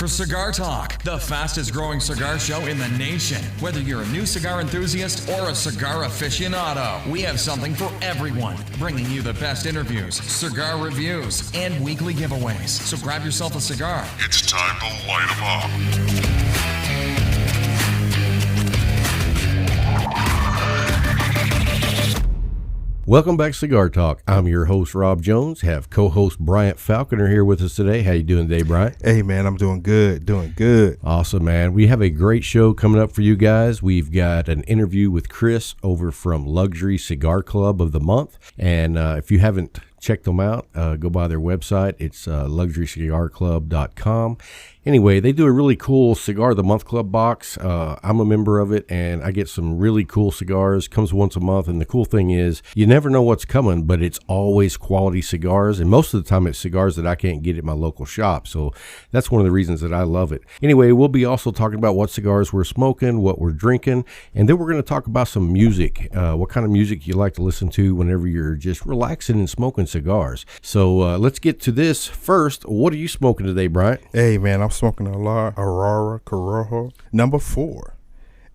for Cigar Talk, the fastest growing cigar show in the nation. Whether you're a new cigar enthusiast or a cigar aficionado, we have something for everyone, bringing you the best interviews, cigar reviews, and weekly giveaways. So grab yourself a cigar. It's time to light 'em up. Welcome back to Cigar Talk. I'm your host, Rob Jones. Have co-host Bryant Falconer here with us today. How you doing today, Bryant? Hey, man, I'm doing good. Awesome, man. We have a great show coming up for you guys. We've got an interview with Chris over from Luxury Cigar Club of the month. And if you haven't checked them out, go by their website. It's luxurycigarclub.com. Anyway, they do a really cool Cigar of the Month Club box. I'm a member of it, and I get some really cool cigars. Comes once a month, and the cool thing is you never know what's coming, but it's always quality cigars, and most of the time it's cigars that I can't get at my local shop. So that's one of the reasons that I love it. Anyway, we'll be also talking about what cigars we're smoking, what we're drinking, and then we're going to talk about some music, what kind of music you like to listen to whenever you're just relaxing and smoking cigars. So let's get to this first. What are you smoking today, Bryant? Hey, man, I'm smoking a Aurora Corojo number 4.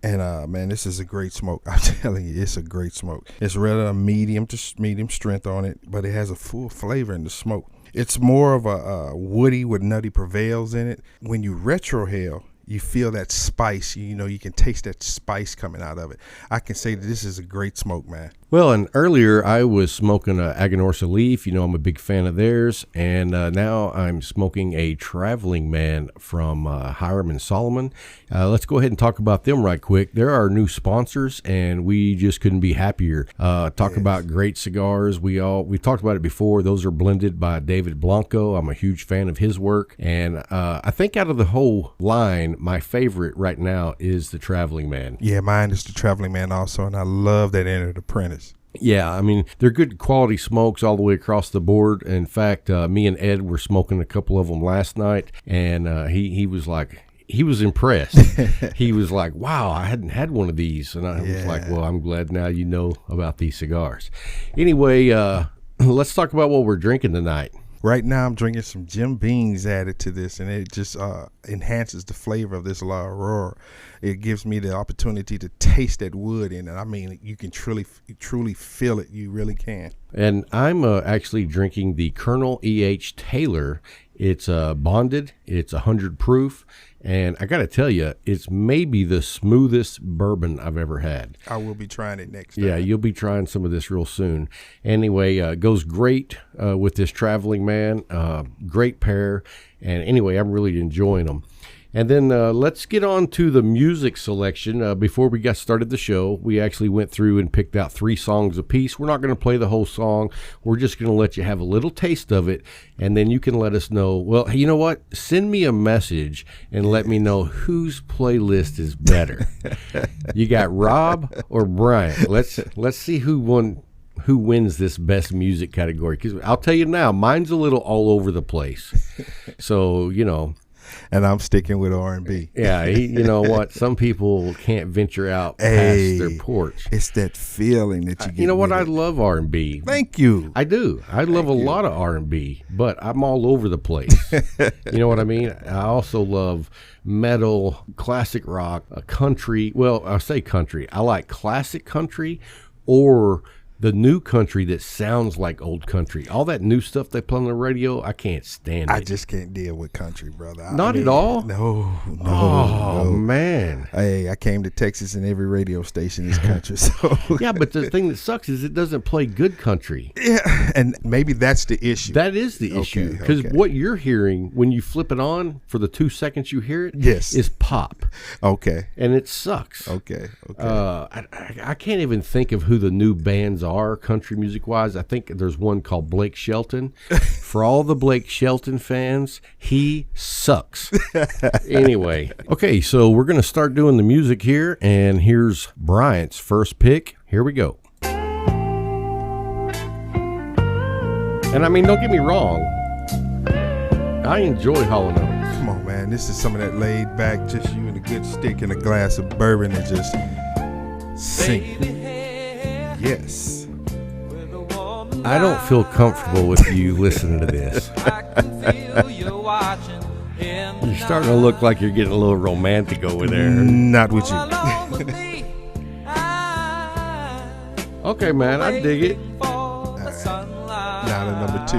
And, man, this is a great smoke. I'm telling you, it's a great smoke. It's rather medium to medium strength on it, but it has a full flavor in the smoke. It's more of a woody with nutty prevails in it. When you retrohale, you feel that spice. You know, you can taste that spice coming out of it. I can say that this is a great smoke, man. Well, and earlier I was smoking a Aganorsa Leaf. You know, I'm a big fan of theirs. And now I'm smoking a Traveling Man from Hiram Solomon. Let's go ahead and talk about them right quick. They're our new sponsors, and we just couldn't be happier. Talk about great cigars. We talked about it before. Those are blended by David Blanco. I'm a huge fan of his work. And I think out of the whole line, my favorite right now is the Traveling Man. Yeah, mine is the Traveling Man also, and I love that Entered Apprentice. Yeah, I mean, they're good quality smokes all the way across the board. In fact, me and Ed were smoking a couple of them last night, and he was like, he was impressed. He was like, wow, I hadn't had one of these. And I was like, well, I'm glad now you know about these cigars. Anyway, let's talk about what we're drinking tonight. Right now, I'm drinking some Jim Beams added to this, and it just enhances the flavor of this La Aurora. It gives me the opportunity to taste that wood in it. I mean, you can truly feel it. You really can. And I'm actually drinking the Colonel E.H. Taylor. It's bonded. It's 100 proof. And I got to tell you, it's maybe the smoothest bourbon I've ever had. I will be trying it next time. Yeah, you'll be trying some of this real soon. Anyway, it goes great with this Traveling Man. Great pair. And anyway, I'm really enjoying them. And then let's get on to the music selection. Before we got started the show, we actually went through and picked out 3 songs apiece. We're not going to play the whole song. We're just going to let you have a little taste of it, and then you can let us know. Well, you know what? Send me a message and let me know whose playlist is better. You got Rob or Brian? Let's see who wins this best music category. Because I'll tell you now, mine's a little all over the place. So, you know. And I'm sticking with R&B. Yeah, you know what? Some people can't venture out past their porch. It's that feeling that you get. You know what? I love R&B. Thank you. I do. I love a lot of R&B, but I'm all over the place. You know what I mean? I also love metal, classic rock, country. Well, I say country. I like classic country or the new country that sounds like old country. All that new stuff they play on the radio, I can't stand it. I just can't deal with country, brother. Not at all? No. Man. Hey, I came to Texas and every radio station is country. So yeah, but the thing that sucks is it doesn't play good country. Yeah, and maybe that's the issue. That is the issue. Because what you're hearing when you flip it on for the 2 seconds you hear it is pop. Okay. And it sucks. Okay. I can't even think of who the new bands are country music wise. I think there's one called Blake Shelton. For all the Blake Shelton fans, he sucks. Anyway, okay, so we're going to start doing the music here, and here's Bryant's first pick. Here we go. And I mean, don't get me wrong, I enjoy Hall & Oates. Come on, man. This is some of that laid back, just you and a good stick and a glass of bourbon and just sing. Yes. I don't feel comfortable with you listening to this. You're starting to look like you're getting a little romantic over there. Not with you. Okay, man, I dig it. Now to number 2.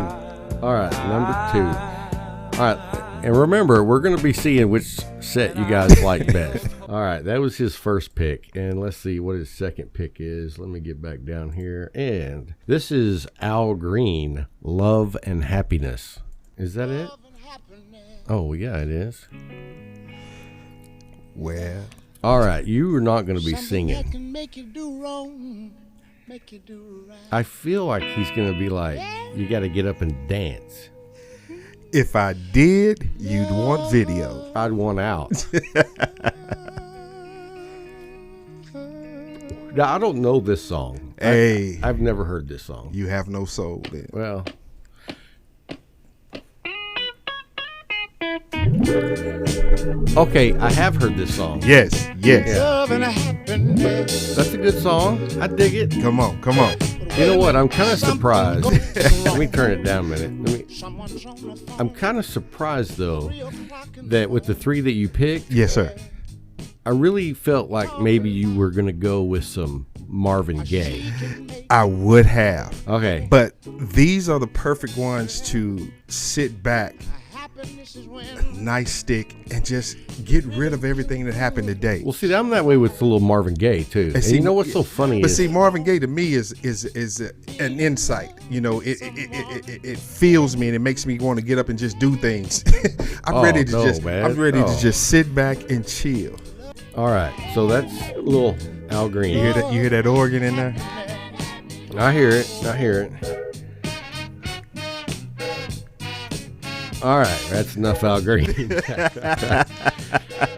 All right, number 2. All right, and remember, we're going to be seeing which set you guys like best. All right, that was his first pick. And let's see what his second pick is. Let me get back down here. And this is Al Green, Love and Happiness. Is that it? Oh, yeah, it is. Well, all right, you are not going to be singing. I feel like he's going to be like, you got to get up and dance. if I did, you'd want video. I'd want out. Now, I don't know this song. Hey. I've never heard this song. You have no soul then. Well. Okay, I have heard this song. Yes, yes. Yeah. That's a good song. I dig it. Come on, come on. You know what? I'm kind of surprised. Let me turn it down a minute. I'm kind of surprised, though, that with the three that you picked, Yes, sir. I really felt like maybe you were going to go with some Marvin Gaye. I would have. Okay. But these are the perfect ones to sit back, nice stick, and just get rid of everything that happened today. Well, see, I'm that way with the little Marvin Gaye, too. And see, you know what's so funny But is... see, Marvin Gaye to me is an insight. You know, it feels me and it makes me want to get up and just do things. I'm ready to just sit back and chill. All right, so that's a little Al Green. You hear that organ in there? I hear it. All right, that's enough Al Green.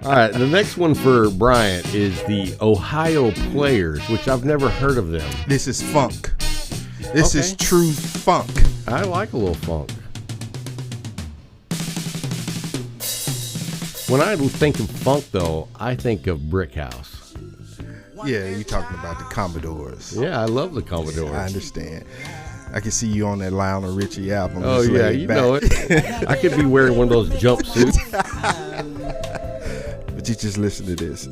All right, the next one for Bryant is the Ohio Players, which I've never heard of them. This is funk. This is true funk. I like a little funk. When I think of funk, though, I think of Brick House. Yeah, you're talking about the Commodores. Yeah, I love the Commodores. I understand. I can see you on that Lionel Richie album. Oh, just yeah, laid you back. know it. I could be wearing one of those jumpsuits. But you just listen to this.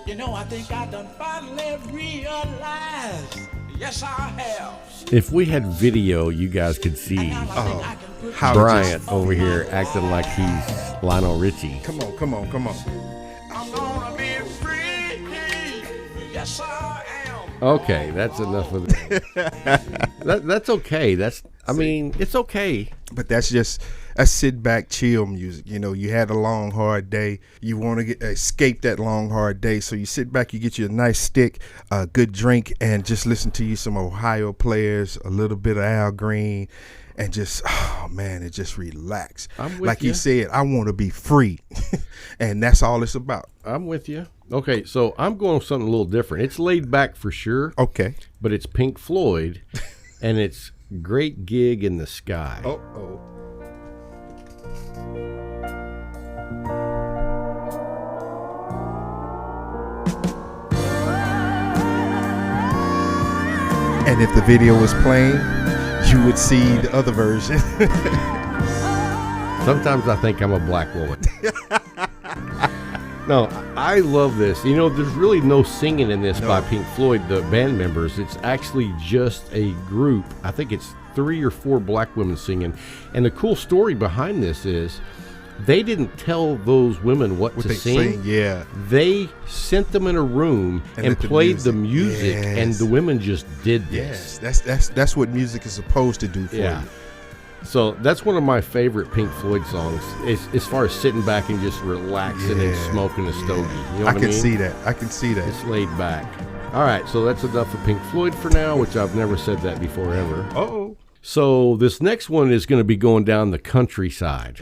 You know, I think I done finally realized. Yes, I have. If we had video, you guys could see How Bryant over here acting like he's Lionel Richie. Come on. I'm gonna be free. Yes, I am. Okay, that's enough of that. That's okay. It's okay. But that's just a sit back, chill music. You know, you had a long, hard day. You want to escape that long, hard day. So you sit back, you get you a nice stick, a good drink, and just listen to you some Ohio Players, a little bit of Al Green, and just, oh man, it just relax. Like you said, I want to be free. And that's all it's about. I'm with you. Okay, so I'm going with something a little different. It's laid back for sure. Okay. But it's Pink Floyd, and it's Great Gig in the Sky. Oh. And if the video was playing, you would see the other version. Sometimes I think I'm a black woman. No, I love this. You know, there's really no singing in this by Pink Floyd, the band members. It's actually just a group. I think it's 3 or 4 black women singing. And the cool story behind this is they didn't tell those women what to sing. Yeah. They sent them in a room and played the music, and the women just did this. Yes, that's what music is supposed to do for you. So that's one of my favorite Pink Floyd songs, as far as sitting back and just relaxing and smoking a stogie. You know what I mean? I can see that. It's laid back. All right, so that's enough of Pink Floyd for now, which I've never said that before ever. Uh-oh. So this next one is going to be going down the countryside.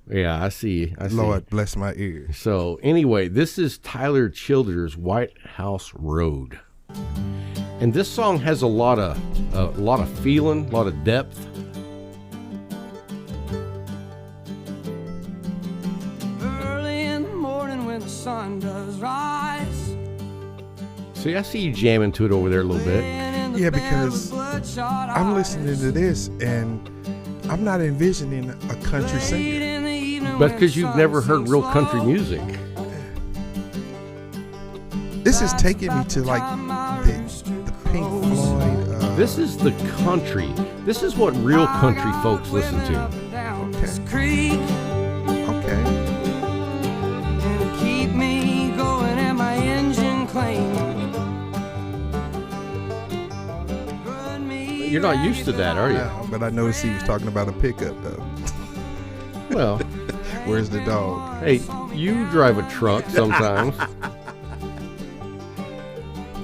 Yeah, I see. Lord bless my ears. So anyway, this is Tyler Childers' White House Road. And this song has a lot of feeling, a lot of depth. Sun does rise. See, I see you jamming to it over there a little bit. Yeah, because I'm listening to this and I'm not envisioning a country singer. But because you've never heard real country music. This is taking me to like the Pink Floyd. This is the country. This is what real country folks listen to. Okay. And keep me going and my engine clean. You're not used to that, are you? No, but I noticed he was talking about a pickup though. Well, where's the dog? hey, you drive a truck sometimes.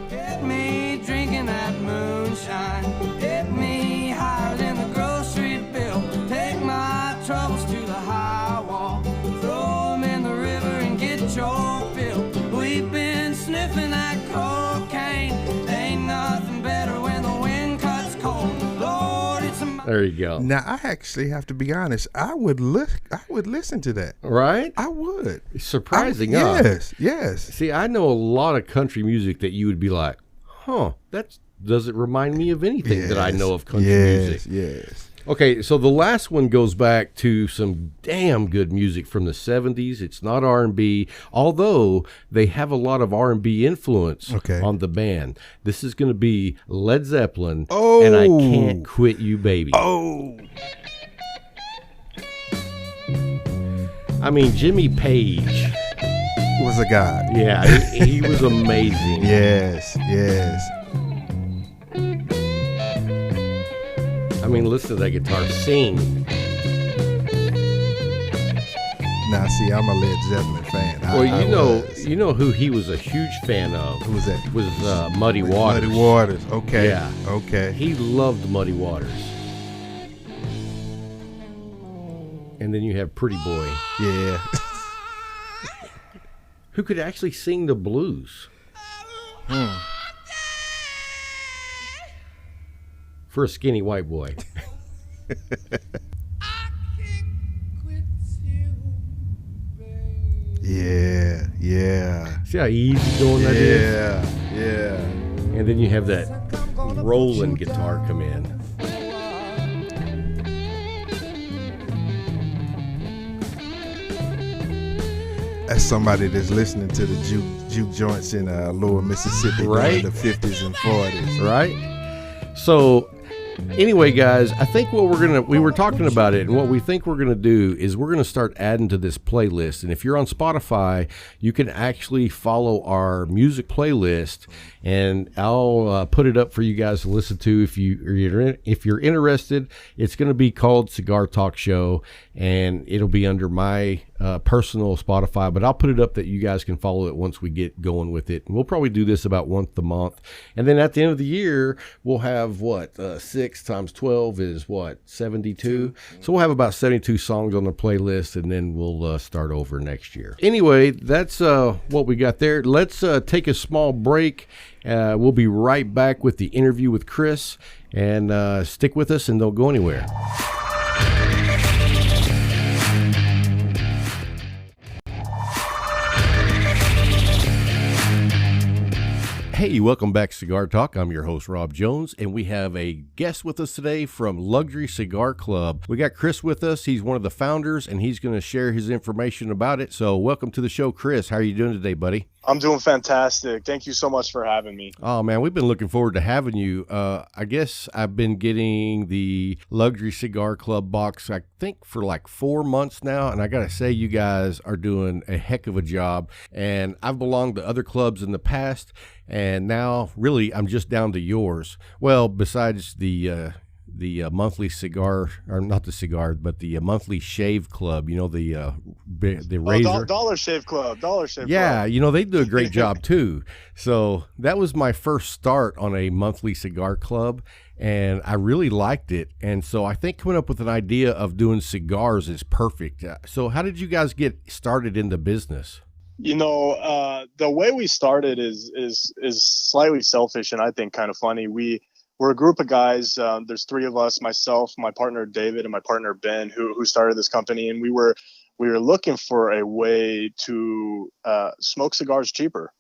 Get me drinking that moonshine. Get me higher than the grocery bill. Take my troubles to the high wall. Throw them in the river and get your fill. We've been sniffing that cocaine. Ain't nothing better when the wind cuts cold. Lord, it's a... There you go. Now I actually have to be honest. I would listen to that. Right? I would. Surprising, huh? Yes. See, I know a lot of country music that you would be like, huh, that doesn't remind me of anything that I know of country music. Yes. Okay, so the last one goes back to some damn good music from the 70s. It's not R&B, although they have a lot of R&B influence on the band. This is going to be Led Zeppelin, and I Can't Quit You, Baby. Oh. I mean, Jimmy Page was a god. Yeah, he was amazing. Yes. I mean, listen to that guitar sing. Now, see, I'm a Led Zeppelin fan. Well, you know who he was a huge fan of. Who was that? Was Muddy Waters. Muddy Waters. Okay. Yeah. Okay. He loved Muddy Waters. And then you have Pretty Boy. Yeah. Who could actually sing the blues. For a skinny white boy. Yeah. See how easy going that is? Yeah. And then you have that rolling guitar come in. As somebody that's listening to the juke joints in Lower Mississippi right? during the 50s and 40s. Right? So anyway, guys, I think we were talking about it, and what we think we're gonna do is we're gonna start adding to this playlist. And if you're on Spotify, you can actually follow our music playlist, and I'll put it up for you guys to listen to if you're interested. It's gonna be called Cigar Talk Show, and it'll be under my personal Spotify, but I'll put it up that you guys can follow it once we get going with it. And we'll probably do this about once a month, and then at the end of the year we'll have 6 times 12 is 72. So we'll have about 72 songs on the playlist, and then we'll start over next year. Anyway, that's what we got there. Let's take a small break. We'll be right back with the interview with Chris, and stick with us and don't go anywhere. Hey, welcome back to Cigar Talk. I'm your host, Rob Jones, and we have a guest with us today from Luxury Cigar Club. We got Chris with us. He's one of the founders, and he's going to share his information about it. So welcome to the show, Chris. How are you doing today, buddy? I'm doing fantastic. Thank you so much for having me. Oh, man, we've been looking forward to having you. I guess I've been getting the Luxury Cigar Club box, I think, for like 4 months now, and I got to say, you guys are doing a heck of a job. And I've belonged to other clubs in the past, and now really I'm just down to yours. Well, besides the monthly cigar, or not the cigar, but the monthly shave club, the razor. Dollar Shave Club. Yeah, they do a great job too. So that was my first start on a monthly cigar club, and I really liked it. And so I think coming up with an idea of doing cigars is perfect. So how did you guys get started in the business? The way we started is slightly selfish and I think kind of funny. We're a group of guys. There's 3 of us, myself, my partner David, and my partner Ben, who started this company, and we were looking for a way to smoke cigars cheaper.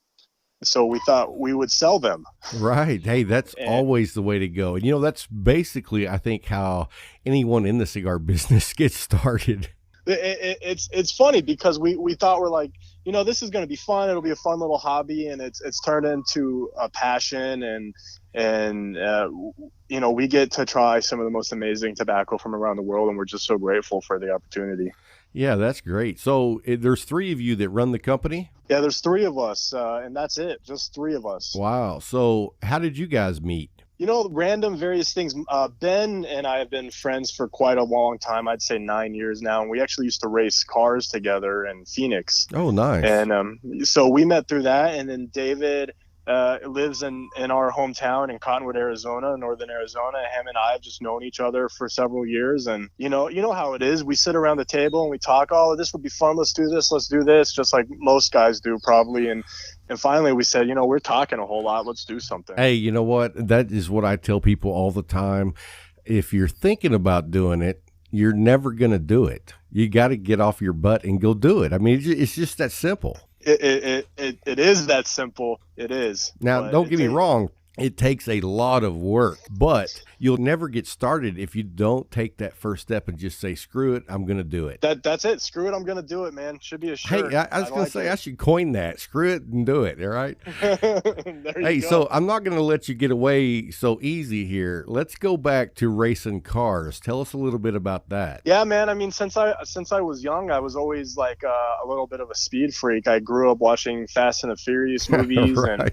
So we thought we would sell them. Right. Hey, that's always the way to go. And that's basically, I think, how anyone in the cigar business gets started. It's funny because we thought we're like, this is going to be fun. It'll be a fun little hobby, and it's turned into a passion, and we get to try some of the most amazing tobacco from around the world, and we're just so grateful for the opportunity. Yeah, that's great. So there's three of you that run the company? Yeah, there's three of us, and that's it. Just three of us. Wow. So how did you guys meet? Random various things. Ben and I have been friends for quite a long time. I'd say 9 years now. And we actually used to race cars together in Phoenix. Oh, nice. And so we met through that. And then David lives in our hometown in Cottonwood, Arizona, northern Arizona. Him and I have just known each other for several years. And you know how it is. We sit around the table and we talk, oh, this would be fun. Let's do this. Let's do this. Just like most guys do probably. And finally we said, we're talking a whole lot. Let's do something. Hey, you know what? That is what I tell people all the time. If you're thinking about doing it, you're never going to do it. You got to get off your butt and go do it. I mean, it's just that simple. It is that simple. It is. Now, don't get me wrong. It takes a lot of work, but you'll never get started if you don't take that first step and just say, screw it, I'm going to do it. That's it. Screw it, I'm going to do it, man. Should be a shirt. Hey, I was going to say, I should coin that. Screw it and do it, all right? Hey, go. So I'm not going to let you get away so easy here. Let's go back to racing cars. Tell us a little bit about that. Yeah, man. I mean, since I was young, I was always like a little bit of a speed freak. I grew up watching Fast and the Furious movies Right.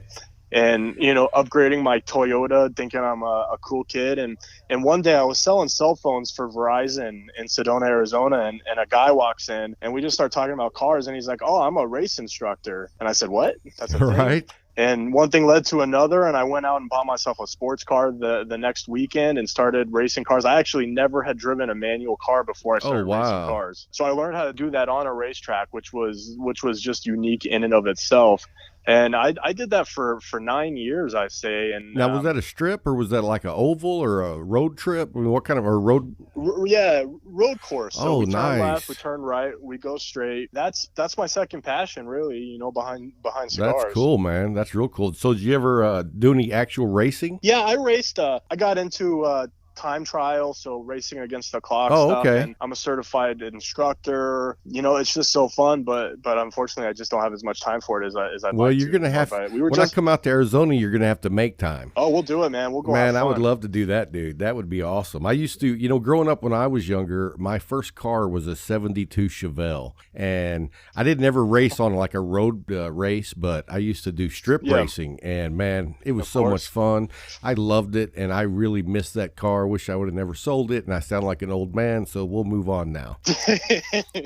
and upgrading my Toyota, thinking I'm a cool kid. And one day I was selling cell phones for Verizon in Sedona, Arizona, and a guy walks in and we just start talking about cars, and he's like, oh, I'm a race instructor. And I said, what? That's a thing? Right. And one thing led to another, and I went out and bought myself a sports car the next weekend and started racing cars. I actually never had driven a manual car before I started racing cars. So I learned how to do that on a racetrack, which was just unique in and of itself. And I did that for 9 years, I say. And now, was that a strip or was that like an oval or a road trip? I mean, what kind of a road? Road course. So we turn nice. left, we turn right, we go straight. That's my second passion, really. Behind cigars. That's cool, man. That's real cool. So, did you ever do any actual racing? Yeah, I raced. I got into time trial, so racing against the clock Oh, stuff. okay. And I'm a certified instructor. It's just so fun, but unfortunately I just don't have as much time for it as I'd Well, like you're to. going to have, But when I come out to Arizona, you're going to have to make time. Oh, we'll do it, man. We'll go. Man, have I would fun. love to do that, dude. That would be awesome. I used to, growing up when I was younger, my first car was a 72 Chevelle. And I didn't ever race on like a road race, but I used to do strip racing. And man, it was so much fun. I loved it. And I really missed that car. Wish I would have never sold it. And I sound like an old man, so we'll move on now.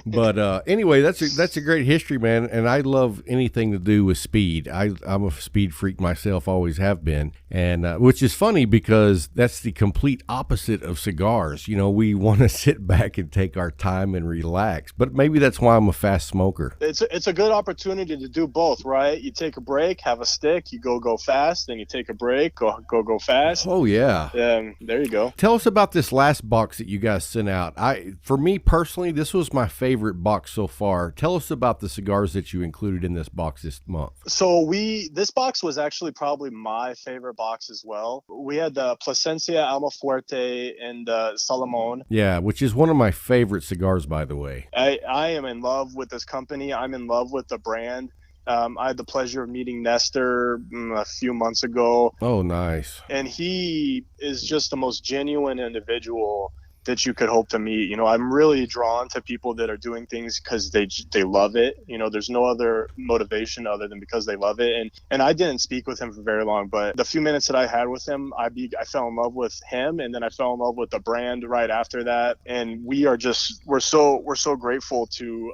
But anyway, that's a great history, man. And I love anything to do with speed. I'm a speed freak myself, always have been. And which is funny because that's the complete opposite of cigars. We want to sit back and take our time and relax. But maybe that's why I'm a fast smoker. It's a good opportunity to do both, right? You take a break, have a stick, you go fast, then you take a break, go fast. Oh yeah. There you go. Tell us about this last box that you guys sent out. For me personally, this was my favorite box so far. Tell us about the cigars that you included in this box this month. So this box was actually probably my favorite box as well. We had the Plasencia Almafuerte and Solomon. Yeah, which is one of my favorite cigars, by the way. I am in love with this company. I'm in love with the brand. I had the pleasure of meeting Nestor a few months ago. Oh, nice. And he is just the most genuine individual that you could hope to meet. I'm really drawn to people that are doing things because they love it. There's no other motivation other than because they love it. And I didn't speak with him for very long, but the few minutes that I had with him, I fell in love with him, and then I fell in love with the brand right after that. And we're so grateful to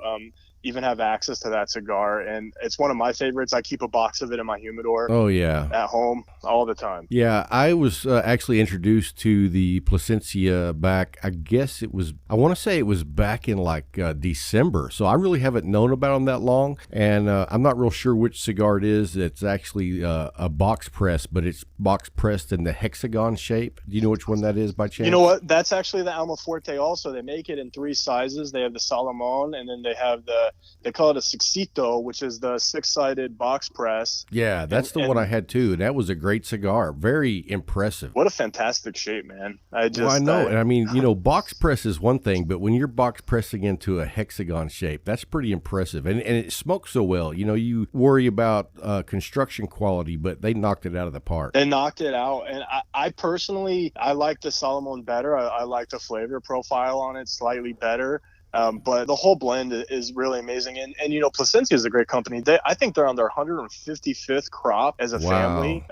even have access to that cigar, and it's one of my favorites. I keep a box of it in my humidor. Oh yeah, at home all the time. Yeah, I was actually introduced to the Plasencia back, I want to say it was back in like December, so I really haven't known about them that long, and I'm not real sure which cigar it is. It's actually a box press, but it's box pressed in the hexagon shape. Do you know which one that is by chance? You know what, that's actually the Almafuerte also. They make it in 3 sizes. They have the Solomon, and then they have the they call it a sixito, which is the 6-sided box press. Yeah, that's the one I had too. That was a great cigar. Very impressive. What a fantastic shape, man. I know. And I mean, box press is one thing, but when you're box pressing into a hexagon shape, that's pretty impressive. And it smokes so well. You worry about construction quality, but they knocked it out of the park. They knocked it out. And I personally, I like the Solomon better. I like the flavor profile on it slightly better. But the whole blend is really amazing. And Plasencia is a great company. I think they're on their 155th crop as a family.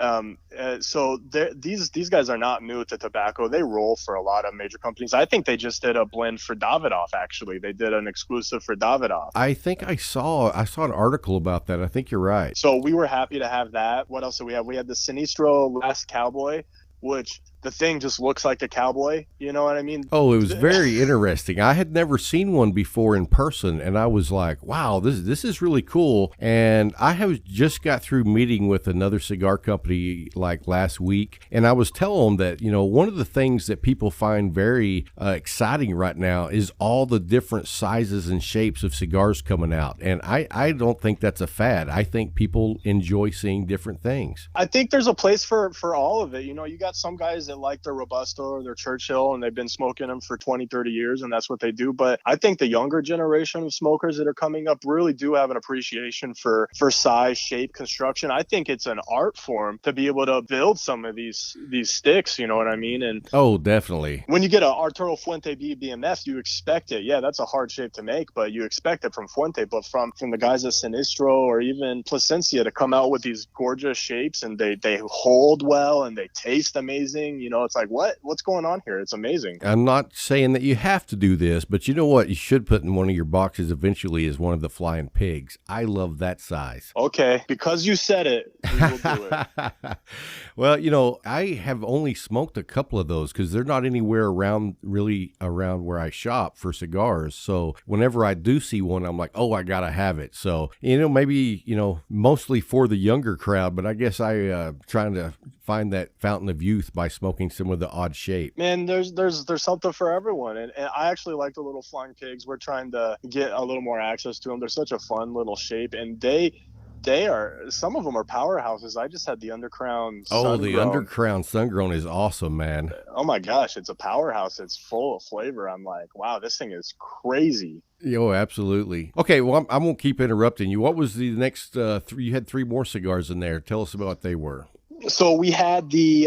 So these guys are not new to tobacco. They roll for a lot of major companies. I think they just did a blend for Davidoff, actually. They did an exclusive for Davidoff. I think I saw an article about that. I think you're right. So we were happy to have that. What else do we have? We had the Sinistro Last Cowboy, which the thing just looks like a cowboy. You know what I mean? Oh, it was very interesting. I had never seen one before in person, and I was like, wow, this is really cool. And I have just got through meeting with another cigar company like last week, and I was telling them that, one of the things that people find very exciting right now is all the different sizes and shapes of cigars coming out. And I don't think that's a fad. I think people enjoy seeing different things. I think there's a place for all of it. You got some guys that like their Robusto or their Churchill, and they've been smoking them for 20, 30 years, and that's what they do. But I think the younger generation of smokers that are coming up really do have an appreciation for size, shape, construction. I think it's an art form to be able to build some of these sticks, you know what I mean? And oh, definitely. When you get an Arturo Fuente B BMF, you expect it. Yeah, that's a hard shape to make, but you expect it from Fuente. But from the guys at Sinistro or even Plasencia to come out with these gorgeous shapes, and they hold well and they taste amazing. It's like, what's going on here? It's amazing. I'm not saying that you have to do this, but you know what you should put in one of your boxes eventually is one of the Flying Pigs. I love that size. Okay, because you said it, we will do it. Well, I have only smoked a couple of those because they're not anywhere around where I shop for cigars. So whenever I do see one, I'm like, oh, I gotta have it. So maybe mostly for the younger crowd, but I guess I trying to find that fountain of youth by smoking some of the odd shape. Man, there's something for everyone, and I actually like the little Flying Pigs. We're trying to get a little more access to them. They're such a fun little shape, and they are, some of them are powerhouses. I just had the Undercrown Sun-Grown. The Undercrown Sun-Grown is awesome, man. Oh my gosh, it's a powerhouse. It's full of flavor. I'm like, wow, this thing is crazy. Oh, absolutely. Okay, well, I won't keep interrupting you. What was the next three? You had three more cigars in there. Tell us about what they were. So we had the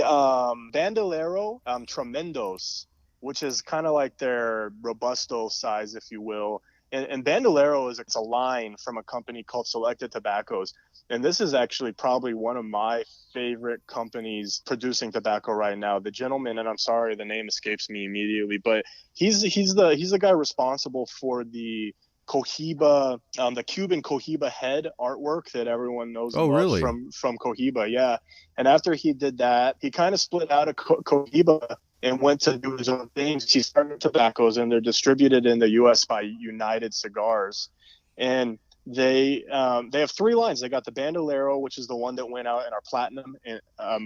Bandolero Tremendos, which is kind of like their Robusto size, if you will. And Bandolero it's a line from a company called Selected Tobaccos. And this is actually probably one of my favorite companies producing tobacco right now. The gentleman, and I'm sorry, the name escapes me immediately, but he's the guy responsible for the Cohiba, the Cuban Cohiba head artwork that everyone knows from Cohiba. Yeah. And after he did that, he kind of split out of Cohiba and went to do his own things. He started tobaccos, and they're distributed in the U.S. by United Cigars. And they have three lines. They got the Bandolero, which is the one that went out in our platinum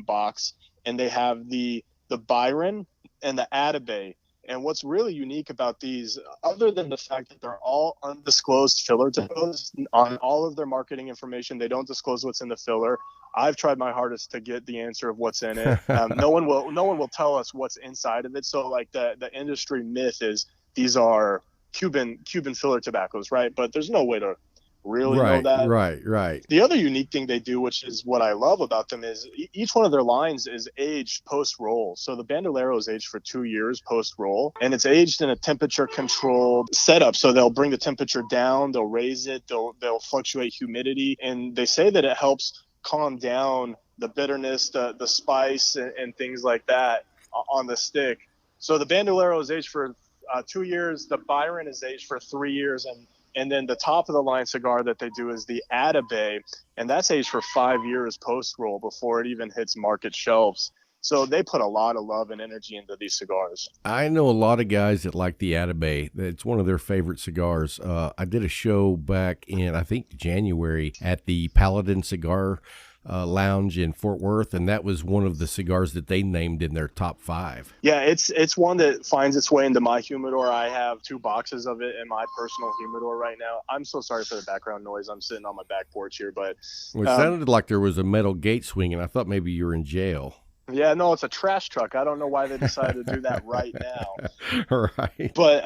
box. And they have the Byron and the Atabey. And what's really unique about these, other than the fact that they're all undisclosed filler tobaccos, on all of their marketing information, they don't disclose what's in the filler. I've tried my hardest to get the answer of what's in it. No one will tell us what's inside of it. So like the industry myth is these are Cuban filler tobaccos, right? But there's no way to really know that. Right. The other unique thing they do, which is what I love about them, is each one of their lines is aged post-roll. So the Bandolero is aged for 2 years post-roll, and it's aged in a temperature-controlled setup. So they'll bring the temperature down, they'll raise it, they'll fluctuate humidity, and they say that it helps calm down the bitterness, the spice, and things like that on the stick. So the Bandolero is aged for 2 years. The Byron is aged for 3 years, and then the top of the line cigar that they do is the Atabey, and that's aged for 5 years post-roll before it even hits market shelves. So they put a lot of love and energy into these cigars. I know a lot of guys that like the Atabey. It's one of their favorite cigars. I did a show back in, I think, January at the Paladin Cigar Lounge in Fort Worth, and that was one of the cigars that they named in their top 5. Yeah, it's one that finds its way into my humidor. I have 2 boxes of it in my personal humidor right now. I'm so sorry for the background noise. I'm sitting on my back porch here, but Well, it sounded like there was a metal gate swinging. I thought maybe you were in jail. yeah, no, it's a trash truck. I don't know why they decided to do that right now. Right. But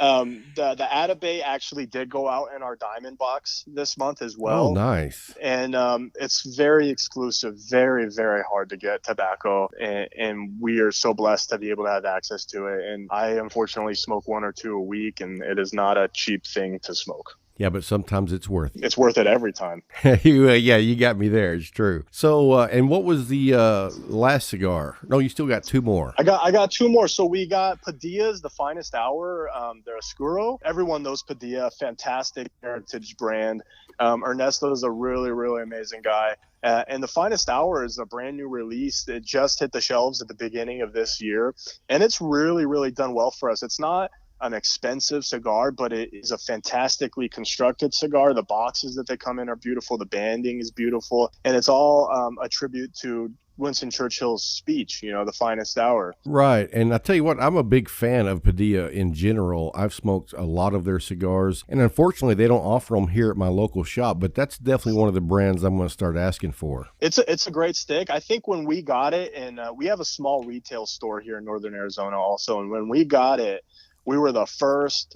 the Atabay actually did go out in our diamond box this month as well. Oh, nice. And it's very exclusive, very, very hard to get tobacco. And we are so blessed to be able to have access to it. And I unfortunately smoke 1 or 2 a week, and it is not a cheap thing to smoke. Yeah, but sometimes it's worth it. It's worth it every time. Yeah, you got me there. It's true. So, and what was the last cigar? No, you still got 2 more. I got 2 more. So we got Padilla's The Finest Hour. They're Oscuro. Everyone knows Padilla, fantastic heritage brand. Ernesto is a really, really amazing guy. And The Finest Hour is a brand new release. It just hit the shelves at the beginning of this year. And it's really, really done well for us. It's not an expensive cigar, but it is a fantastically constructed cigar. The boxes that they come in are beautiful. The banding is beautiful. And it's all a tribute to Winston Churchill's speech, the finest hour. Right. And I tell you what, I'm a big fan of Padilla in general. I've smoked a lot of their cigars, and unfortunately they don't offer them here at my local shop, but that's definitely one of the brands I'm going to start asking for. It's a great stick. I think when we got it, and we have a small retail store here in Northern Arizona also, and when we got it, we were the first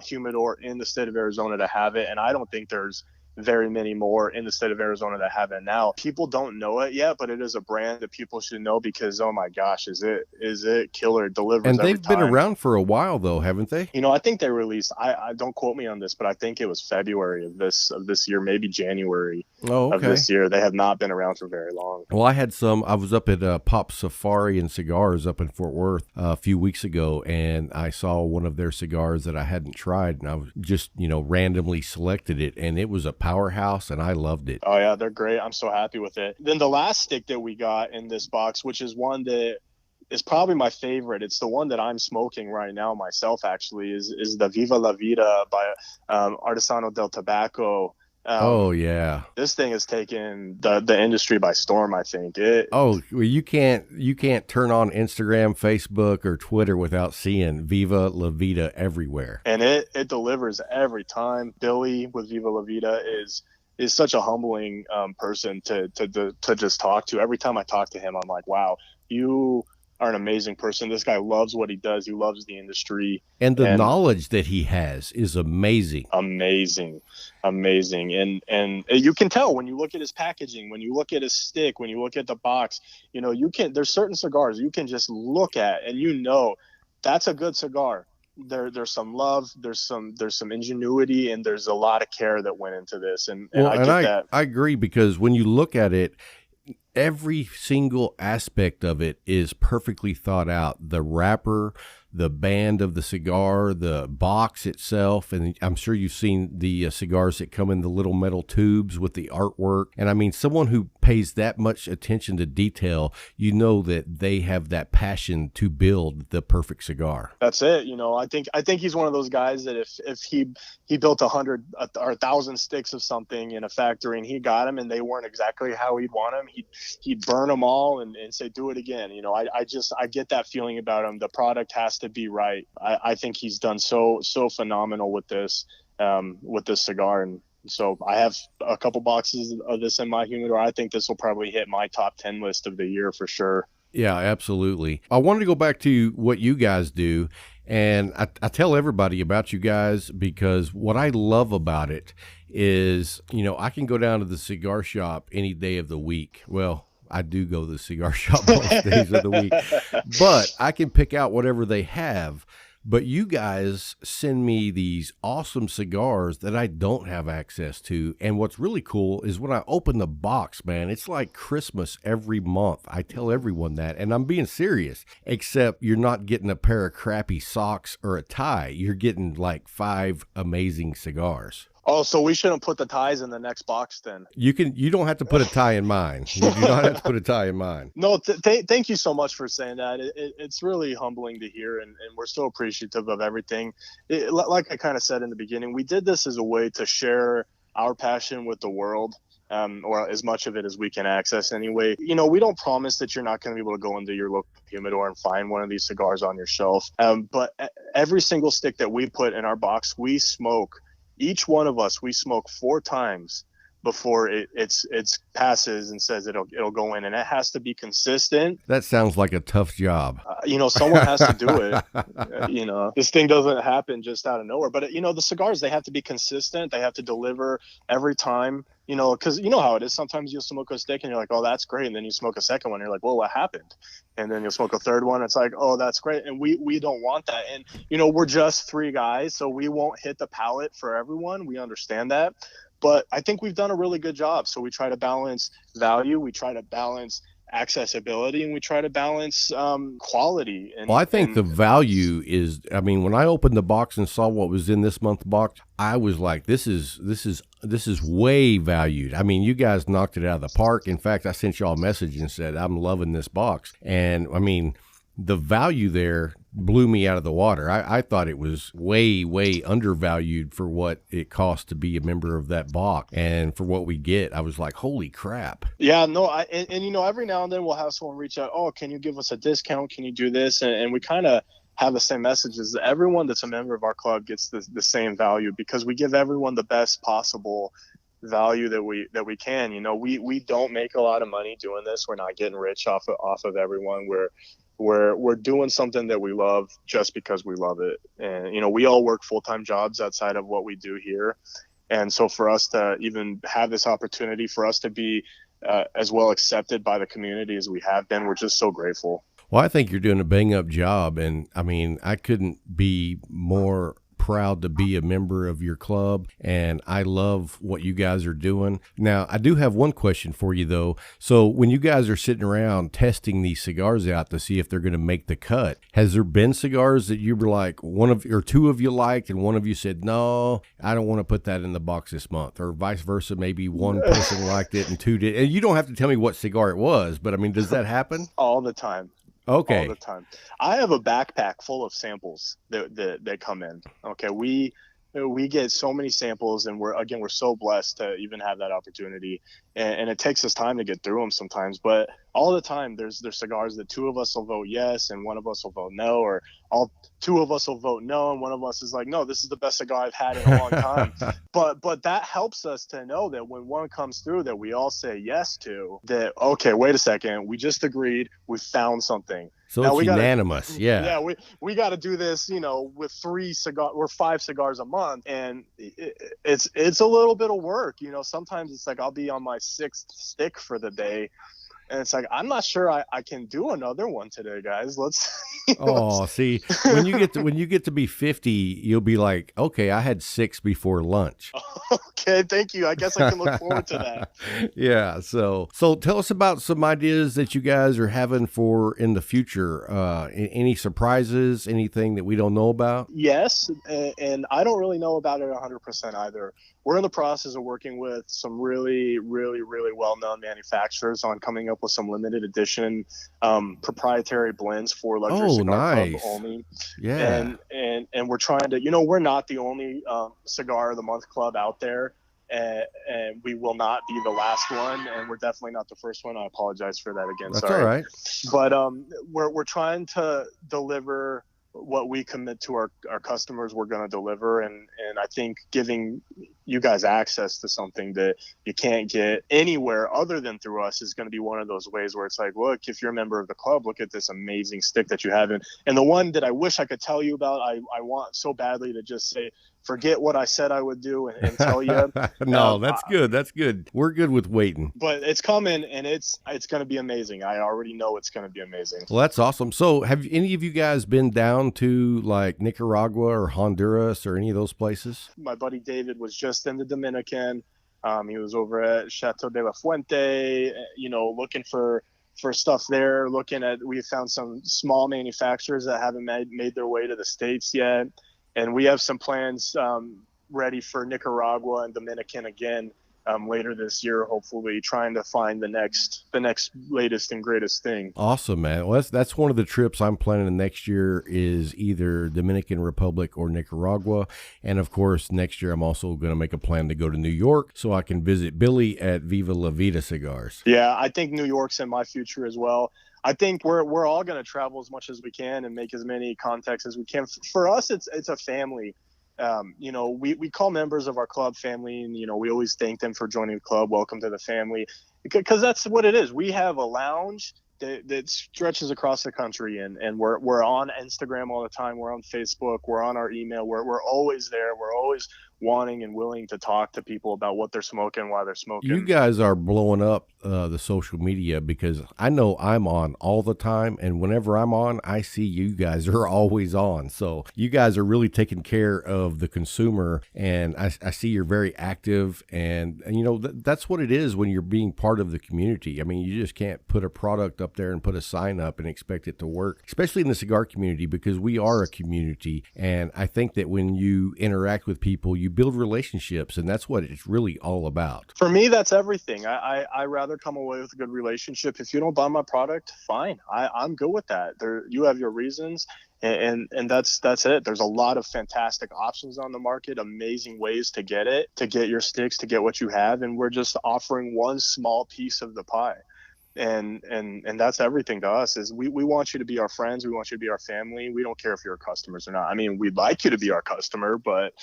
humidor in the state of Arizona to have it, and I don't think there's very many more in the state of Arizona that have it now. People don't know it yet, but it is a brand that people should know because, oh my gosh, is it killer? It delivers and every they've been time. around for a while though, haven't they? I think they released, I don't quote me on this, but I think it was February of this year, maybe January of this year. They have not been around for very long. Well, I was up at Pop Safari and Cigars up in Fort Worth a few weeks ago, and I saw one of their cigars that I hadn't tried, and I was just, randomly selected it, and it was a powerhouse, and I loved it. Oh yeah, they're great. I'm so happy with it. Then the last stick that we got in this box, which is one that is probably my favorite. It's the one that I'm smoking right now myself, actually, is the Viva La Vida by Artesano del Tabaco. Oh yeah, this thing has taken the industry by storm, I think. You can't turn on Instagram, Facebook, or Twitter without seeing Viva La Vida everywhere, and it delivers every time. Billy with Viva La Vida is such a humbling person to just talk to. Every time I talk to him, I'm like, wow, you are an amazing person. This guy loves what he does. He loves the industry. And the knowledge that he has is amazing. Amazing. And you can tell when you look at his packaging, when you look at his stick, when you look at the box, there's certain cigars you can just look at and that's a good cigar. There's some love, there's some ingenuity, and there's a lot of care that went into this. And I get that. I agree, because when you look at it, every single aspect of it is perfectly thought out. The wrapper, the band of the cigar, the box itself, and I'm sure you've seen the cigars that come in the little metal tubes with the artwork. And I mean, someone who pays that much attention to detail, that they have that passion to build the perfect cigar. That's it. I think he's one of those guys that if he built 100 or 1,000 sticks of something in a factory and he got them and they weren't exactly how he'd want them, he'd burn them all and say, do it again. I get that feeling about him. The product has to be right. I think he's done so phenomenal with this cigar. And so I have a couple boxes of this in my humidor. I think this will probably hit my top 10 list of the year for sure. Yeah, absolutely. I wanted to go back to what you guys do. And I tell everybody about you guys because what I love about it is, I can go down to the cigar shop any day of the week. Well, I do go to the cigar shop most days of the week, but I can pick out whatever they have. But you guys send me these awesome cigars that I don't have access to. And what's really cool is when I open the box, man, it's like Christmas every month. I tell everyone that, and I'm being serious, except you're not getting a pair of crappy socks or a tie. You're getting like 5 amazing cigars. Oh, so we shouldn't put the ties in the next box then. You don't have to put a tie in mine. You do not have to put a tie in mine. No, thank you so much for saying that. It's really humbling to hear, and we're so appreciative of everything. Like I kind of said in the beginning, we did this as a way to share our passion with the world. or as much of it as we can access anyway. You know, we don't promise that you're not going to be able to go into your local humidor and find one of these cigars on your shelf. But every single stick that we put in our box, we smoke. Each one of us, we smoke 4 times before it's passes and says it'll go in, and it has to be consistent. That sounds like a tough job. You know, someone has to do it. You know, this thing doesn't happen just out of nowhere. But you know, the cigars, they have to be consistent. They have to deliver every time. You know, because you know how it is. Sometimes you'll smoke a stick and you're like, oh, that's great, and then you smoke a second one, and you're like, well, what happened? And then you'll smoke a third one. It's like, oh, that's great, and we don't want that. And you know, we're just 3 guys, so we won't hit the palate for everyone. We understand that. But I think we've done a really good job. So we try to balance value, we try to balance accessibility, and we try to balance quality. And, well, I think the value is, I mean, when I opened the box and saw what was in this month's box, I was like, this is way valued. I mean, you guys knocked it out of the park. In fact, I sent y'all a message and said, I'm loving this box. And I mean, the value there blew me out of the water. I thought it was way, way undervalued for what it costs to be a member of that box. And for what we get, I was like, holy crap. Yeah, no, and you know, every now and then we'll have someone reach out, oh, can you give us a discount? Can you do this? And we kind of have the same messages. Everyone that's a member of our club gets the same value, because we give everyone the best possible value that we can. You know, we don't make a lot of money doing this. We're not getting rich off of everyone. We're doing something that we love just because we love it. And, you know, we all work full-time jobs outside of what we do here. And so for us to even have this opportunity, for us to be as well accepted by the community as we have been, we're just so grateful. Well, I think you're doing a bang-up job. And, I mean, I couldn't be more proud to be a member of your club, and I love what you guys are doing. Now, I do have one question for you, though. So when you guys are sitting around testing these cigars out to see if they're going to make the cut, has there been cigars that you were like, one of or 2 of you liked, and one of you said, no, I don't want to put that in the box this month, or vice versa? Maybe one person liked it and 2 did. And you don't have to tell me what cigar it was, but I mean, does that happen? All the time. Okay. All the time. I have a backpack full of samples that come in. Okay. We get so many samples, and we're so blessed to even have that opportunity. And it takes us time to get through them sometimes, but all the time there's cigars that 2 of us will vote yes and 1 of us will vote no, or all 2 of us will vote no and 1 of us is like, no, this is the best cigar I've had in a long time. But that helps us to know that when one comes through that we all say yes to, that, okay, wait a second, we just agreed, we found something. So now it's unanimous. Yeah. Yeah, we got to do this, you know, with 5 cigars a month, and it's a little bit of work. You know, sometimes it's like I'll be on my 6th stick for the day, and it's like, I'm not sure I can do another one today, guys. Let's. See, when you get to be 50, you'll be like, okay, I had 6 before lunch. Okay, thank you. I guess I can look forward to that. Yeah. So tell us about some ideas that you guys are having for in the future. Any surprises? Anything that we don't know about? Yes, and I don't really know about it 100% either. We're in the process of working with some really, really, really well-known manufacturers on coming up with some limited edition proprietary blends for Luxury Cigar Club only. Yeah. And we're trying to, you know, we're not the only Cigar of the Month club out there, and we will not be the last one, and we're definitely not the first one. I apologize for that again. That's sorry. all right. But we're trying to deliver what we commit to our customers, we're going to deliver. And I think giving you guys access to something that you can't get anywhere other than through us is going to be one of those ways where it's like, look, if you're a member of the club, look at this amazing stick that you have. And the one that I wish I could tell you about, I want so badly to just say, forget what I said I would do and tell you. No, that's good. That's good. We're good with waiting. But it's coming, and it's going to be amazing. I already know it's going to be amazing. Well, that's awesome. So have any of you guys been down to like Nicaragua or Honduras or any of those places? My buddy David was just in the Dominican. He was over at Chateau de la Fuente, you know, looking for stuff there, we found some small manufacturers that haven't made their way to the States yet. And we have some plans ready for Nicaragua and Dominican again later this year, hopefully, trying to find the next latest and greatest thing. Awesome, man. Well, that's one of the trips I'm planning next year is either Dominican Republic or Nicaragua. And of course, next year I'm also going to make a plan to go to New York so I can visit Billy at Viva La Vida Cigars. Yeah, I think New York's in my future as well. I think we're all going to travel as much as we can and make as many contacts as we can. For us, it's a family. We call members of our club family, and we always thank them for joining the club. Welcome to the family, because that's what it is. We have a lounge that stretches across the country, and we're on Instagram all the time. We're on Facebook. We're on our email. We're always there. We're always wanting and willing to talk to people about what they're smoking, why they're smoking. You guys are blowing up the social media, because I know I'm on all the time, and whenever I'm on, I see you guys are always on. So you guys are really taking care of the consumer, and I see you're very active, and that's what it is when you're being part of the community. I mean, you just can't put a product up there and put a sign up and expect it to work, especially in the cigar community, because we are a community. And I think that when you interact with people, you build relationships, and that's what it's really all about. For me, that's everything. I rather come away with a good relationship. If you don't buy my product, fine. I'm good with that. You have your reasons, and that's it. There's a lot of fantastic options on the market, amazing ways to get your sticks, to get what you have, and we're just offering one small piece of the pie. And that's everything to us. Is we want you to be our friends. We want you to be our family. We don't care if you're customers or not. I mean, we'd like you to be our customer, but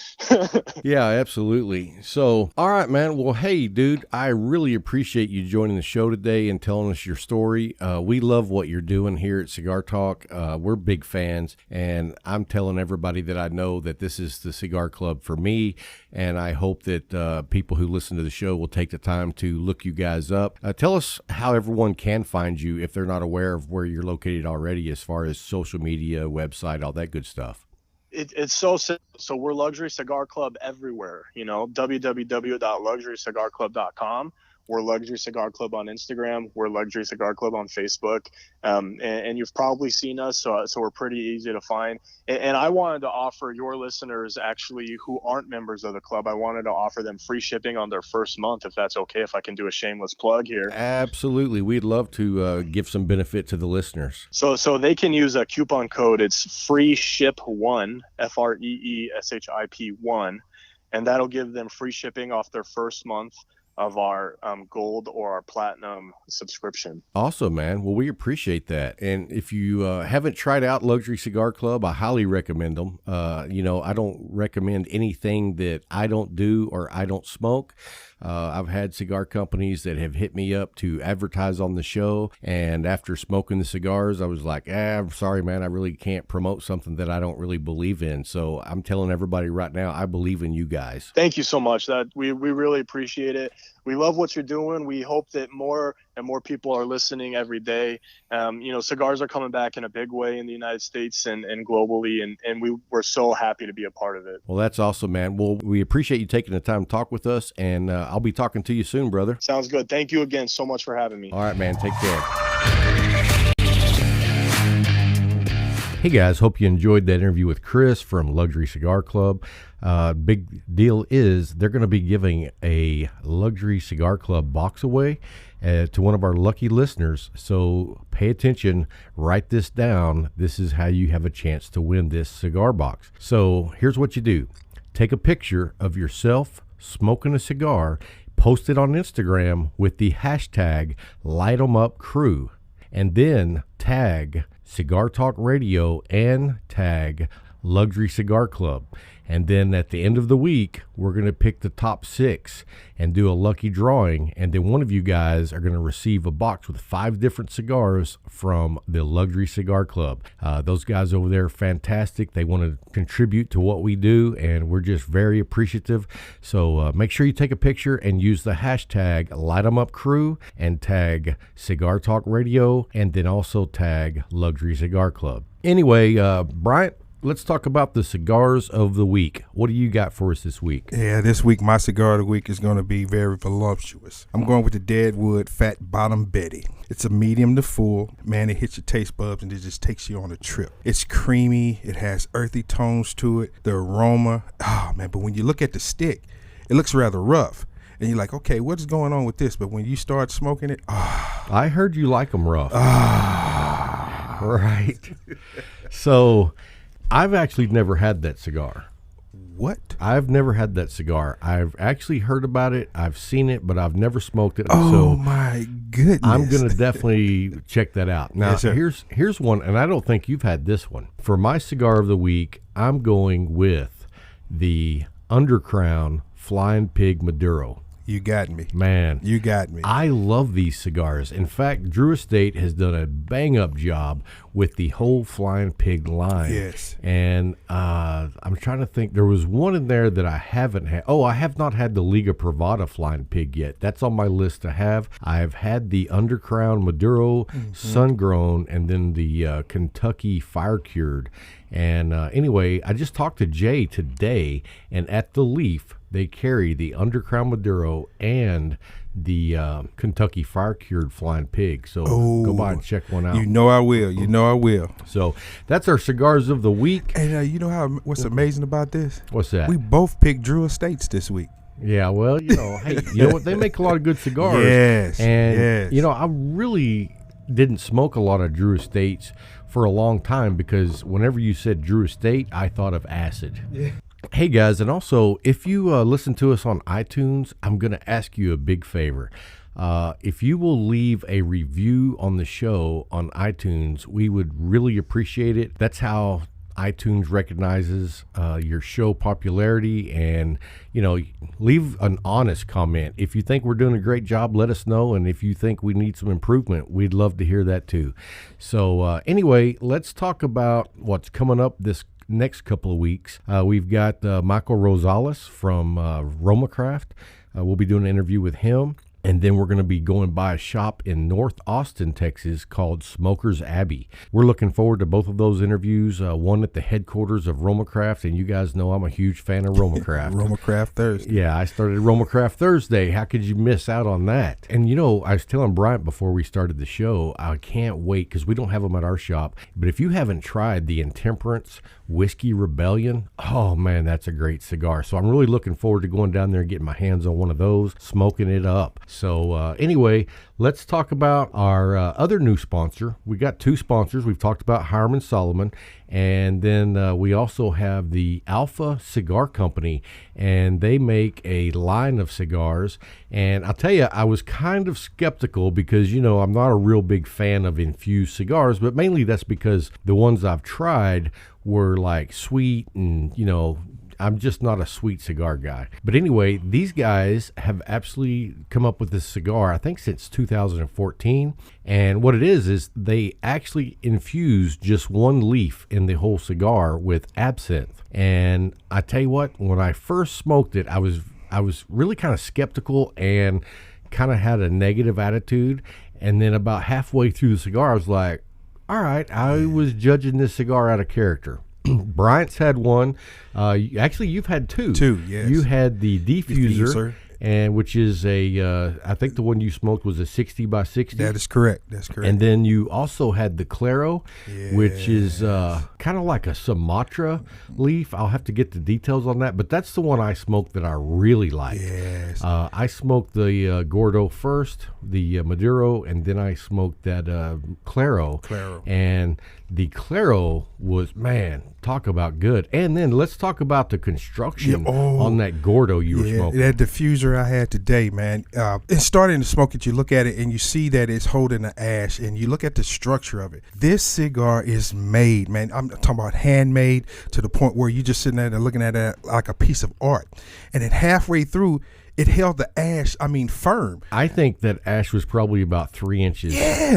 yeah, absolutely. So, all right, man. Well, hey, dude, I really appreciate you joining the show today and telling us your story. We love what you're doing here at Cigar Talk. We're big fans, and I'm telling everybody that I know that this is the cigar club for me. And I hope that people who listen to the show will take the time to look you guys up. Tell us how everyone can find you if they're not aware of where you're located already, as far as social media, website, all that good stuff. It's so simple. So we're Luxury Cigar Club everywhere. www.luxurycigarclub.com. We're Luxury Cigar Club on Instagram. We're Luxury Cigar Club on Facebook. And you've probably seen us, so we're pretty easy to find. And I wanted to offer your listeners, actually, who aren't members of the club, I wanted to offer them free shipping on their first month, if that's okay, if I can do a shameless plug here. Absolutely. We'd love to give some benefit to the listeners. So they can use a coupon code. It's FREESHIP1, FREESHIP1, and that'll give them free shipping off their first month of our gold or our platinum subscription. Awesome, man. Well, we appreciate that. And if you haven't tried out Luxury Cigar Club, I highly recommend them. I don't recommend anything that I don't do or I don't smoke. I've had cigar companies that have hit me up to advertise on the show, and after smoking the cigars, I was like, I'm sorry, man, I really can't promote something that I don't really believe in. So I'm telling everybody right now, I believe in you guys. Thank you so much. That we really appreciate it. We love what you're doing. We hope that more and more people are listening every day. Cigars are coming back in a big way in the United States and globally, and we're so happy to be a part of it. Well, that's awesome, man. Well, we appreciate you taking the time to talk with us, and I'll be talking to you soon, brother. Sounds good. Thank you again so much for having me. All right, man. Take care. Hey guys, hope you enjoyed that interview with Chris from Luxury Cigar Club. Big deal is they're going to be giving a Luxury Cigar Club box away to one of our lucky listeners. So pay attention, write this down. This is how you have a chance to win this cigar box. So here's what you do. Take a picture of yourself smoking a cigar, post it on Instagram with the hashtag #LightEmUpCrew, and then tag Cigar Talk Radio and tag Luxury Cigar Club. And then at the end of the week, we're going to pick the top 6 and do a lucky drawing. And then one of you guys are going to receive a box with 5 different cigars from the Luxury Cigar Club. Those guys over there are fantastic. They want to contribute to what we do, and we're just very appreciative. So make sure you take a picture and use the hashtag #LightEmUpCrew and tag Cigar Talk Radio, and then also tag Luxury Cigar Club. Anyway, Bryant, let's talk about the cigars of the week. What do you got for us this week? Yeah, this week my cigar of the week is going to be very voluptuous. I'm going with the Deadwood Fat Bottom Betty. It's a medium to full. Man, it hits your taste buds and it just takes you on a trip. It's creamy. It has earthy tones to it. The aroma. Oh, man, but when you look at the stick, it looks rather rough. and you're like, okay, what's going on with this? But when you start smoking it, I heard you like them rough. Right. So I've actually never had that cigar. what? I've never had that cigar. I've actually heard about it. I've seen it, but I've never smoked it. Oh, so my goodness. I'm going to definitely check that out. Now, Yes, sir. here's one, and I don't think you've had this one. For my cigar of the week, I'm going with the Undercrown Flying Pig Maduro. You got me. Man, You got me. I love these cigars. In fact, Drew Estate has done a bang-up job with the whole Flying Pig line. Yes. And I'm trying to think. There was one in there that I haven't had. Oh, I have not had the Liga Privada Flying Pig yet. That's on my list to have. I've had the Undercrown Maduro, Sun-Grown, and then the Kentucky Fire Cured. And anyway, I just talked to Jay today, and at the Leaf, they carry the Undercrown Maduro and the Kentucky Fire Cured Flying Pig. So go by and check one out. You know I will. You know I will. So that's our cigars of the week. And you know what's amazing about this? What's that? We both picked Drew Estates this week. Yeah, well, hey, you know what? They make a lot of good cigars. Yes, And, yes. I really didn't smoke a lot of Drew Estates for a long time because whenever you said Drew Estate, I thought of acid. Yeah. Hey, guys, and also, if you listen to us on iTunes, I'm going to ask you a big favor. If you will leave a review on the show on iTunes, we would really appreciate it. That's how iTunes recognizes your show popularity, and leave an honest comment. If you think we're doing a great job, let us know, and if you think we need some improvement, we'd love to hear that too. So anyway, let's talk about what's coming up this next couple of weeks. We've got Michael Rosales from Romacraft. We'll be doing an interview with him. And then we're going to be going by a shop in North Austin, Texas called Smoker's Abbey. We're looking forward to both of those interviews, one at the headquarters of Romacraft, and you guys know I'm a huge fan of Romacraft. Romacraft Thursday. Yeah, I started Romacraft Thursday. How could you miss out on that? And I was telling Bryant before we started the show, I can't wait because we don't have them at our shop. But if you haven't tried the Intemperance Whiskey Rebellion, oh man, that's a great cigar. So I'm really looking forward to going down there and getting my hands on one of those, smoking it up. So anyway, let's talk about our other new sponsor. We got two sponsors. We've talked about Hiram Solomon, and then we also have the Alpha Cigar Company, and they make a line of cigars. And I'll tell you, I was kind of skeptical because, I'm not a real big fan of infused cigars, but mainly that's because the ones I've tried were like sweet and, I'm just not a sweet cigar guy. But anyway, these guys have absolutely come up with this cigar, I think since 2014. And what it is they actually infuse just one leaf in the whole cigar with absinthe. And I tell you what, when I first smoked it, I was really kind of skeptical and kind of had a negative attitude. And then about halfway through the cigar, I was like, all right, I was judging this cigar out of character. Bryant's had one. Actually, you've had two. Two, yes. You had the diffuser, and which is I think the one you smoked was a 60 by 60. That is correct. That's correct. And then you also had the Claro, which is kind of like a Sumatra leaf. I'll have to get the details on that, but that's the one I smoked that I really liked. Yes. I smoked the Gordo first, the Maduro, and then I smoked that Claro. And the Claro was, man, talk about good. And then let's talk about the construction on that Gordo you were smoking. That diffuser I had today, man. It's starting to smoke it. You look at it and you see that it's holding an ash, and you look at the structure of it. This cigar is made, man. I'm talking about handmade to the point where you're just sitting there and looking at it like a piece of art. And then halfway through, it held the ash, firm. I think that ash was probably about 3 inches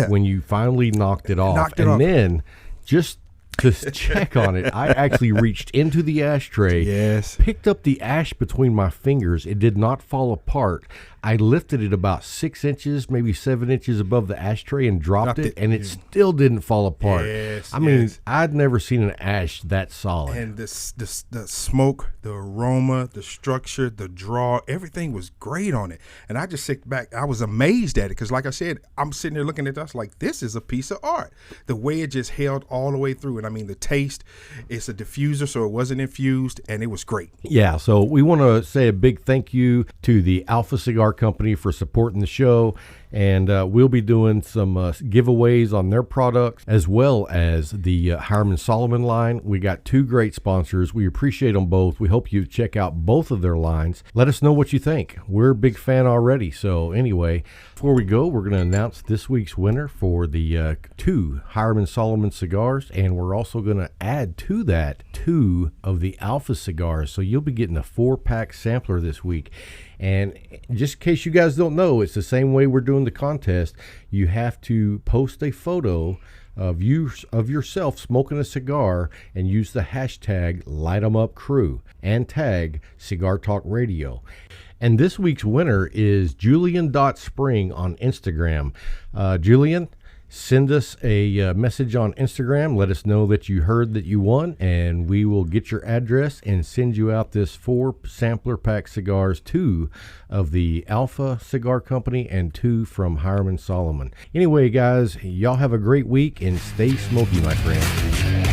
when you finally knocked it off. Then just to check on it, I actually reached into the ashtray, picked up the ash between my fingers. It did not fall apart. I lifted it about 6 inches, maybe 7 inches above the ashtray and dropped it, and it still didn't fall apart. Yes, I mean, yes. I'd never seen an ash that solid. And the smoke, the aroma, the structure, the draw, everything was great on it. And I just sit back. I was amazed at it because, like I said, I'm sitting there looking at this like, this is a piece of art. The way it just held all the way through. And I mean, the taste, it's a diffuser, so it wasn't infused, and it was great. Yeah, so we want to say a big thank you to the Alpha Cigar Company for supporting the show. And we'll be doing some giveaways on their products as well as the Hiram Solomon line. We got 2 great sponsors. We appreciate them both. We hope you check out both of their lines. Let us know what you think. We're a big fan already. So anyway, before we go, we're going to announce this week's winner for the 2 Hiram Solomon cigars. And we're also going to add to that 2 of the Alpha cigars. So you'll be getting a 4-pack sampler this week. And just in case you guys don't know, it's the same way we're doing the contest. You have to post a photo of yourself smoking a cigar and use the hashtag LightEmUpCrew and tag Cigar Talk Radio. And this week's winner is Julian.Spring on Instagram. Julian, send us a message on Instagram. Let us know that you heard that you won, and we will get your address and send you out this 4 sampler pack cigars, 2 of the Alpha Cigar Company and 2 from Hiram Solomon. Anyway, guys, y'all have a great week and stay smoky, my friends.